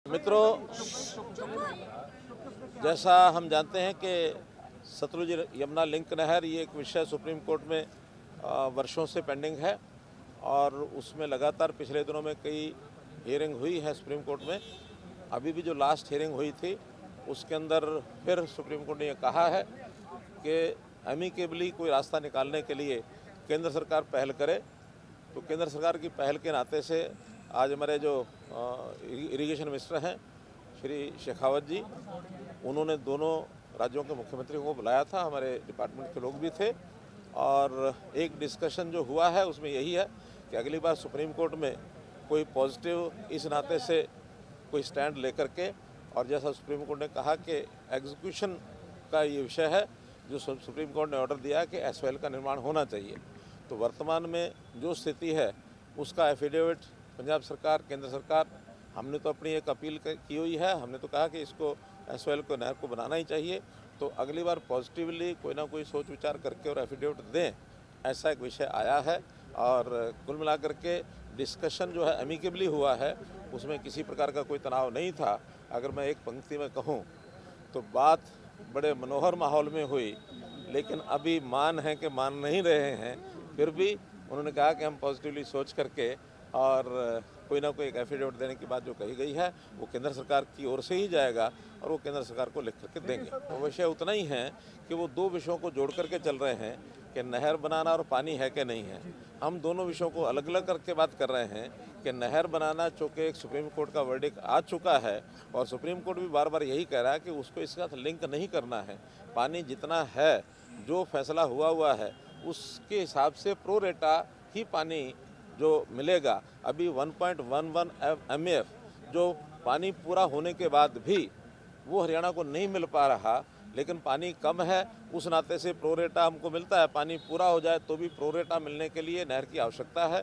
मित्रों, जैसा हम जानते हैं कि सतलुज यमुना लिंक नहर ये एक विषय सुप्रीम कोर्ट में वर्षों से पेंडिंग है और उसमें लगातार पिछले दिनों में कई हियरिंग हुई है सुप्रीम कोर्ट में। अभी भी जो लास्ट हियरिंग हुई थी उसके अंदर फिर सुप्रीम कोर्ट ने ये कहा है कि एमिकेबली कोई रास्ता निकालने के लिए केंद्र सरकार पहल करे। तो केंद्र सरकार की पहल के नाते से आज हमारे जो इरिगेशन मिनिस्टर हैं श्री शेखावत जी, उन्होंने दोनों राज्यों के मुख्यमंत्रियों को बुलाया था, हमारे डिपार्टमेंट के लोग भी थे और एक डिस्कशन जो हुआ है उसमें यही है कि अगली बार सुप्रीम कोर्ट में कोई पॉजिटिव इस नाते से कोई स्टैंड लेकर के, और जैसा सुप्रीम कोर्ट ने कहा कि एग्जीक्यूशन का ये विषय है, जो सुप्रीम कोर्ट ने ऑर्डर दिया कि एसवाईएल का निर्माण होना चाहिए। तो वर्तमान में जो स्थिति है उसका एफिडेविट पंजाब सरकार, केंद्र सरकार, हमने तो अपनी एक अपील की हुई है। हमने तो कहा कि इसको एसवाईएल को नहर को बनाना ही चाहिए। तो अगली बार पॉजिटिवली कोई ना कोई सोच विचार करके और एफिडेविट दें, ऐसा एक विषय आया है। और कुल मिलाकर के डिस्कशन जो है एमिकेबली हुआ है, उसमें किसी प्रकार का कोई तनाव नहीं था। अगर मैं एक पंक्ति में कहूँ तो बात बड़े मनोहर माहौल में हुई, लेकिन अभी मान है कि मान नहीं रहे हैं। फिर भी उन्होंने कहा कि हम पॉजिटिवली सोच करके और कोई ना कोई एक एफिडेविट देने की बात जो कही गई है वो केंद्र सरकार की ओर से ही जाएगा और वो केंद्र सरकार को लिख करके देंगे। वो विषय उतना ही है कि वो दो विषयों को जोड़ करके चल रहे हैं कि नहर बनाना और पानी है कि नहीं है। हम दोनों विषयों को अलग अलग करके बात कर रहे हैं कि नहर बनाना, चूँकि एक सुप्रीम कोर्ट का वर्डिक्ट आ चुका है और सुप्रीम कोर्ट भी बार बार यही कह रहा है कि उसको इसके साथ लिंक नहीं करना है। पानी जितना है, जो फैसला हुआ है उसके हिसाब से प्रो रेटा ही पानी जो मिलेगा। अभी 1.11 MF जो पानी पूरा होने के बाद भी वो हरियाणा को नहीं मिल पा रहा, लेकिन पानी कम है, उस नाते से प्रोरेटा हमको मिलता है। पानी पूरा हो जाए तो भी प्रोरेटा मिलने के लिए नहर की आवश्यकता है